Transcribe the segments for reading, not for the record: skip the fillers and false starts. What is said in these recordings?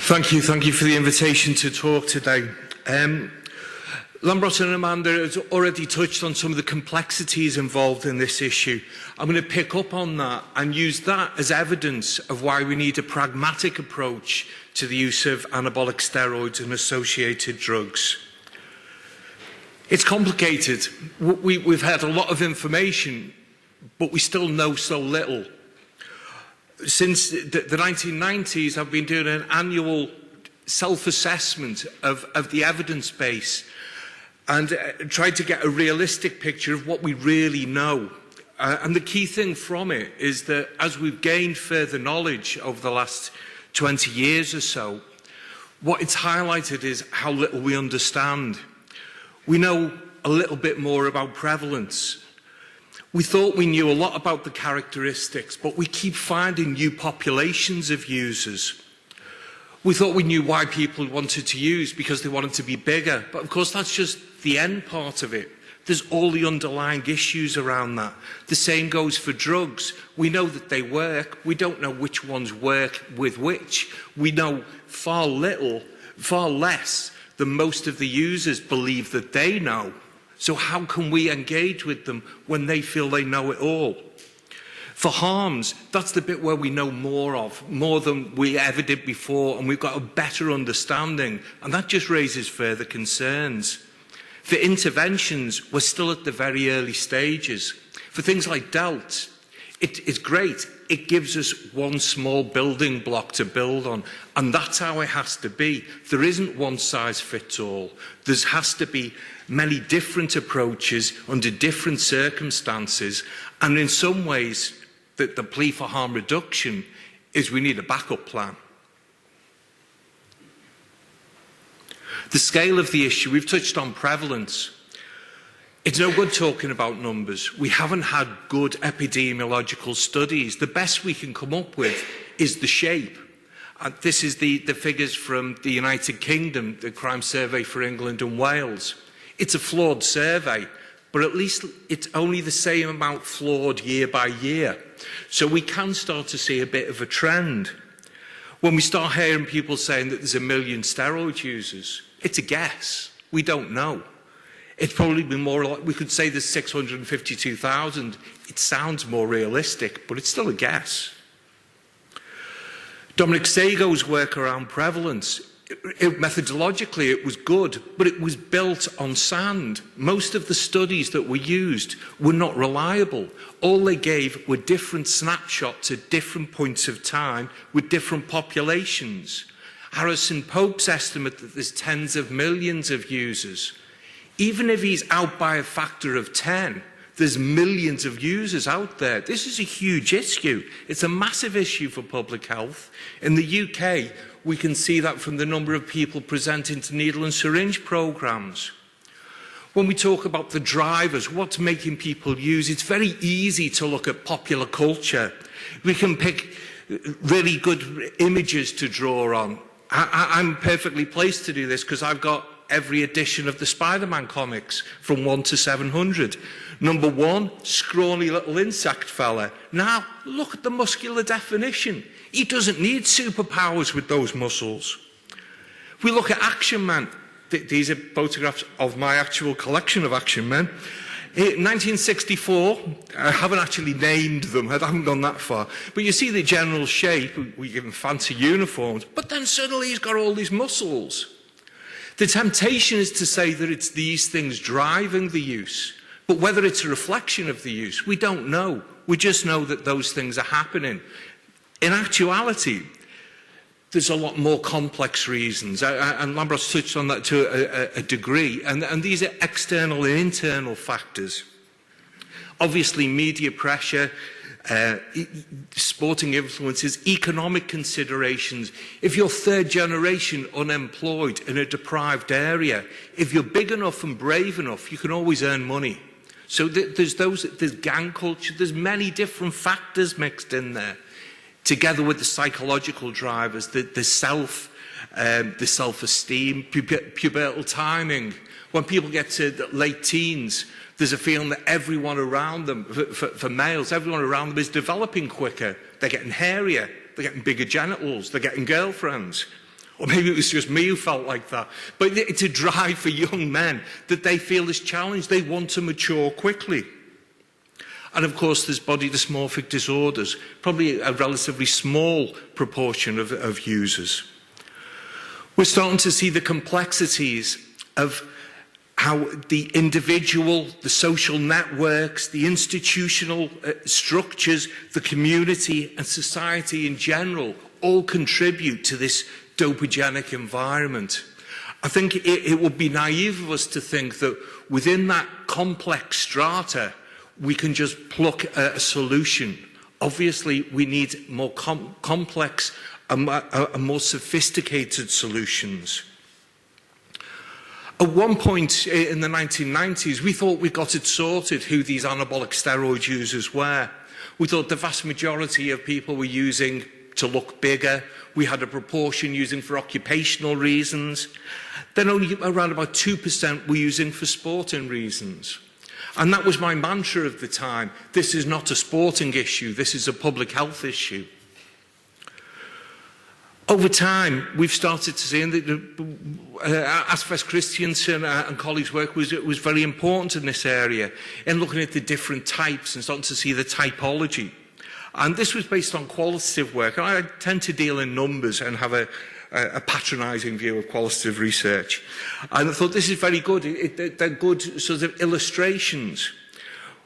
Thank you for the invitation to talk today. Lambros and Amanda has already touched on some of the complexities involved in this issue. I'm going to pick up on that and use that as evidence of why we need a pragmatic approach to the use of anabolic steroids and associated drugs. It's complicated. We've had a lot of information, but we still know so little. Since the 1990s, I've been doing an annual self-assessment of the evidence base and tried to get a realistic picture of what we really know. And the key thing from it is that as we've gained further knowledge over the last 20 years or so, what it's highlighted is how little we understand. We know a little bit more about prevalence. We thought we knew a lot about the characteristics, but we keep finding new populations of users. We thought we knew why people wanted to use, because they wanted to be bigger. But of course, that's just the end part of it. There's all the underlying issues around that. The same goes for drugs. We know that they work. We don't know which ones work with which. We know far less than most of the users believe that they know. So how can we engage with them when they feel they know it all? For harms, that's the bit where we know more than we ever did before, and we've got a better understanding, and that just raises further concerns. For interventions, we're still at the very early stages. For things like DELTS, it's great. It gives us one small building block to build on, and that's how it has to be. There isn't one size fits all. There has to be many different approaches under different circumstances, and in some ways, the plea for harm reduction is we need a backup plan. The scale of the issue, we've touched on prevalence. It's no good talking about numbers. We haven't had good epidemiological studies. The best we can come up with is the shape. And this is the figures from the United Kingdom, the crime survey for England and Wales. It's a flawed survey, but at least it's only the same amount flawed year by year. So we can start to see a bit of a trend. When we start hearing people saying that there's 1 million steroid users, it's a guess. We don't know. It's probably been more like, we could say there's 652,000. It sounds more realistic, but it's still a guess. Dominic Sago's work around prevalence, methodologically it was good, but it was built on sand. Most of the studies that were used were not reliable. All they gave were different snapshots at different points of time with different populations. Harrison Pope's estimate that there's tens of millions of users. Even if he's out by a factor of 10, there's millions of users out there. This is a huge issue. It's a massive issue for public health. In the UK, we can see that from the number of people presenting to needle and syringe programmes. When we talk about the drivers, what's making people use, it's very easy to look at popular culture. We can pick really good images to draw on. I'm perfectly placed to do this because I've got every edition of the Spider-Man comics from 1 to 700. Number 1, scrawny little insect fella. Now, look at the muscular definition. He doesn't need superpowers with those muscles. If we look at Action Man, these are photographs of my actual collection of Action Men. In 1964, I haven't actually named them, I haven't gone that far, but you see the general shape, we give him fancy uniforms, but then suddenly he's got all these muscles. The temptation is to say that it's these things driving the use, but whether it's a reflection of the use, we don't know. We just know that those things are happening. In actuality, there's a lot more complex reasons, and Lambros touched on that to a degree, and these are external and internal factors. Obviously, media pressure, sporting influences, economic considerations. If you're third generation unemployed in a deprived area, if you're big enough and brave enough, you can always earn money. So there's gang culture, there's many different factors mixed in there, together with the psychological drivers, the self-esteem, pubertal timing. When people get to the late teens, there's a feeling that everyone around them, for males, everyone around them is developing quicker. They're getting hairier, they're getting bigger genitals, they're getting girlfriends. Or maybe it was just me who felt like that. But it's a drive for young men that they feel is challenged. They want to mature quickly. And of course, there's body dysmorphic disorders, probably a relatively small proportion of users. We're starting to see the complexities of how the individual, the social networks, the institutional structures, the community and society in general all contribute to this dopogenic environment. I think it would be naive of us to think that within that complex strata we can just pluck a solution. Obviously we need more complex and more sophisticated solutions. At one point in the 1990s, we thought we got it sorted who these anabolic steroid users were. We thought the vast majority of people were using to look bigger. We had a proportion using for occupational reasons. Then only around about 2% were using for sporting reasons. And that was my mantra at the time. This is not a sporting issue. This is a public health issue. Over time, we've started to see, and Asfes Christiansen and colleagues' work was very important in this area, in looking at the different types and starting to see the typology. And this was based on qualitative work. I tend to deal in numbers and have a patronising view of qualitative research. And I thought this is very good. They're good sort of illustrations.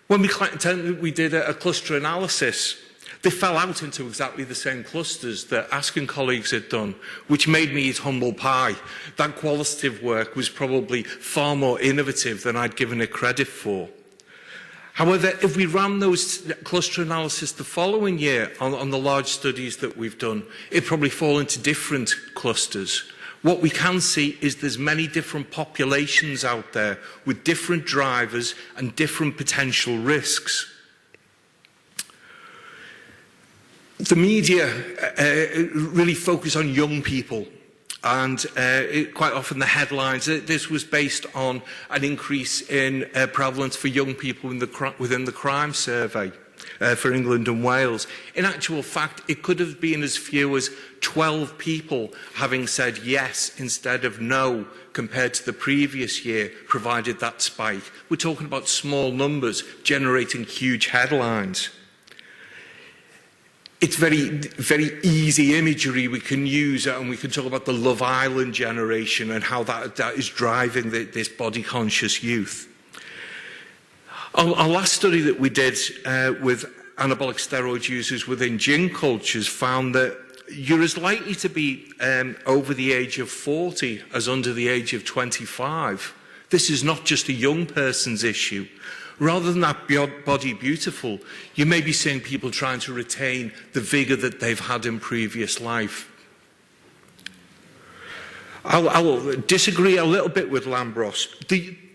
When we did a cluster analysis, they fell out into exactly the same clusters that Ask and colleagues had done, which made me eat humble pie. That qualitative work was probably far more innovative than I'd given it credit for. However, if we ran those cluster analysis the following year on the large studies that we've done, it'd probably fall into different clusters. What we can see is there's many different populations out there with different drivers and different potential risks. The media really focus on young people, and quite often the headlines, this was based on an increase in prevalence for young people within the crime survey for England and Wales. In actual fact, it could have been as few as 12 people having said yes instead of no compared to the previous year, provided that spike. We're talking about small numbers generating huge headlines. It's very easy imagery we can use, and we can talk about the Love Island generation and how that is driving this body-conscious youth. Our last study that we did with anabolic steroid users within gym cultures found that you're as likely to be over the age of 40 as under the age of 25. This is not just a young person's issue. Rather than that body beautiful, you may be seeing people trying to retain the vigour that they've had in previous life. I'll disagree a little bit with Lambros.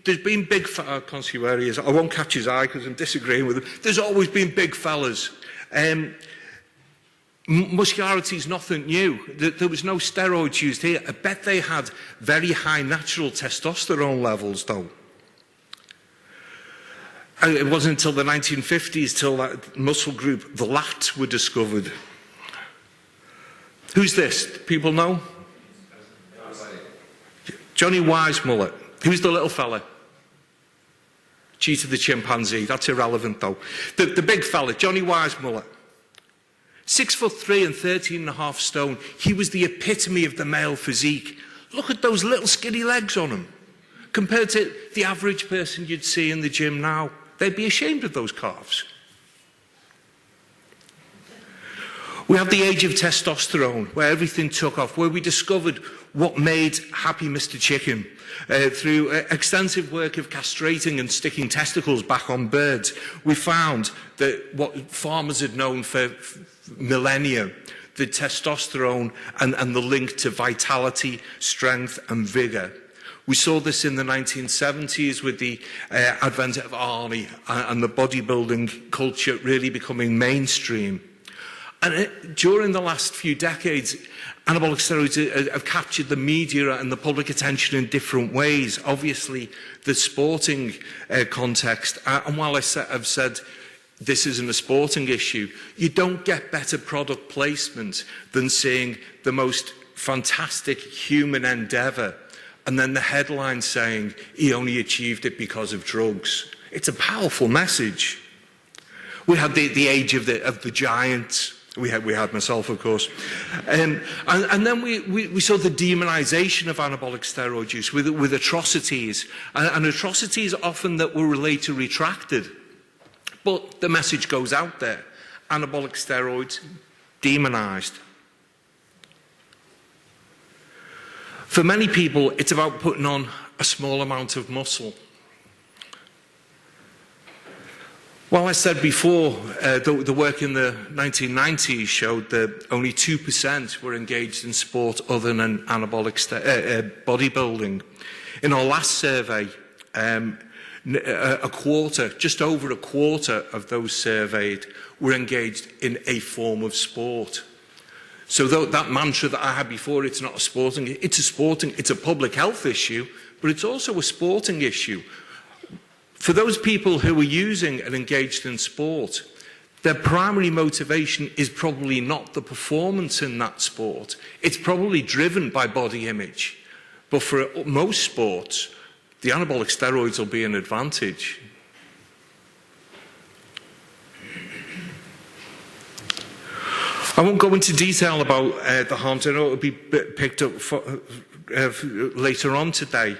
There's been big Consumerism. I won't catch his eye because I'm disagreeing with him. There's always been big fellas. Muscularity is nothing new. There was no steroids used here. I bet they had very high natural testosterone levels, though. It wasn't until the 1950s till that muscle group, the lats, were discovered. Who's this? People know? Johnny Weissmuller. Who's the little fella? Cheetah the chimpanzee. That's irrelevant, though. The big fella, Johnny Weissmuller. 6'3" and 13.5 stone. He was the epitome of the male physique. Look at those little skinny legs on him. Compared to the average person you'd see in the gym now. They'd be ashamed of those calves. We have the age of testosterone, where everything took off, where we discovered what made happy Mr. Chicken through extensive work of castrating and sticking testicles back on birds. We found that what farmers had known for millennia, the testosterone and the link to vitality, strength and vigour. We saw this in the 1970s with the advent of Arnie and the bodybuilding culture really becoming mainstream. And during the last few decades, anabolic steroids have captured the media and the public attention in different ways. Obviously, the sporting context, and while I've said this isn't a sporting issue, you don't get better product placement than seeing the most fantastic human endeavour, and then the headline saying he only achieved it because of drugs. It's a powerful message. We had the age of the giants. We had myself, of course. And then we saw the demonisation of anabolic steroid use with atrocities. And atrocities often that were later retracted. But the message goes out there. Anabolic steroids, demonised. For many people, it's about putting on a small amount of muscle. Well, I said before, the work in the 1990s showed that only 2% were engaged in sport other than anabolic bodybuilding. In our last survey, just over a quarter of those surveyed were engaged in a form of sport. So that mantra that I had before, it's not a sporting, it's a public health issue, but it's also a sporting issue. For those people who are using and engaged in sport, their primary motivation is probably not the performance in that sport. It's probably driven by body image. But for most sports, the anabolic steroids will be an advantage. I won't go into detail about the harms. I know it will be picked up later on today.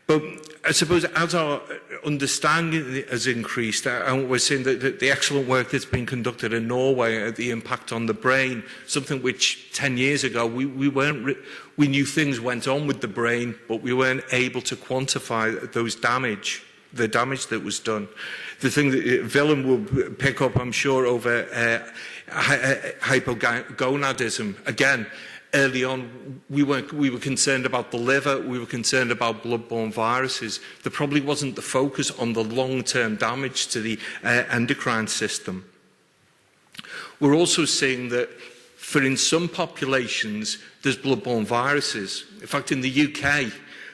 But I suppose as our understanding has increased, and we're seeing that the excellent work that's been conducted in Norway, the impact on the brain, something which 10 years ago we knew things went on with the brain, but we weren't able to quantify the damage that was done. The thing that Willem will pick up, I'm sure, over hypogonadism. Again, early on, we were concerned about the liver, we were concerned about blood-borne viruses. There probably wasn't the focus on the long-term damage to the endocrine system. We're also seeing that in some populations, there's blood-borne viruses. In fact, in the UK,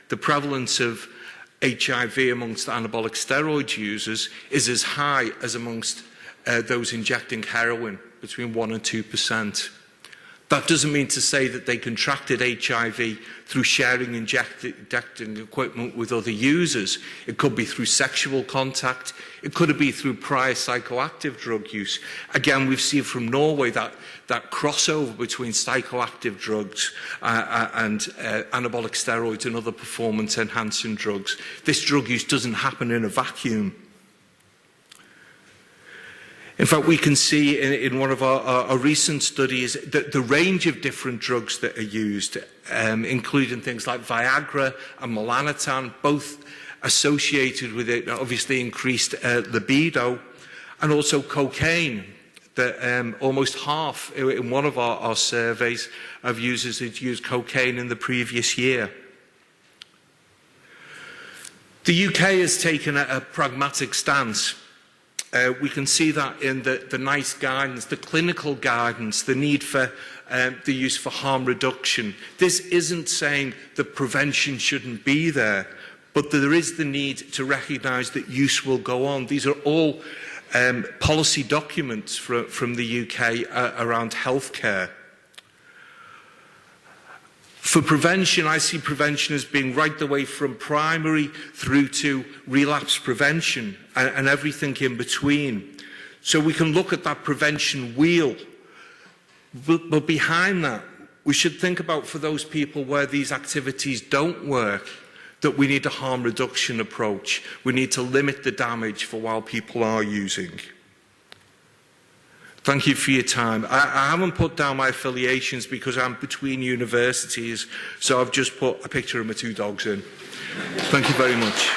the prevalence of HIV amongst anabolic steroid users is as high as amongst those injecting heroin, between 1% and 2%. That doesn't mean to say that they contracted HIV through sharing injecting equipment with other users. It could be through sexual contact. It could be through prior psychoactive drug use. Again, we've seen from Norway that crossover between psychoactive drugs and anabolic steroids and other performance-enhancing drugs. This drug use doesn't happen in a vacuum. In fact, we can see in one of our recent studies that the range of different drugs that are used, including things like Viagra and melanotan, both associated with it, obviously increased libido, and also cocaine, that almost half in one of our surveys of users had used cocaine in the previous year. The UK has taken a pragmatic stance. We can see that in the NICE guidance, the clinical guidance, the need for the use for harm reduction. This isn't saying that prevention shouldn't be there, but there is the need to recognise that use will go on. These are all policy documents from the UK around healthcare. For prevention, I see prevention as being right the way from primary through to relapse prevention and everything in between. So we can look at that prevention wheel. But behind that, we should think about for those people where these activities don't work, that we need a harm reduction approach. We need to limit the damage for while people are using. Thank you for your time. I haven't put down my affiliations because I'm between universities, so I've just put a picture of my two dogs in. Thank you very much.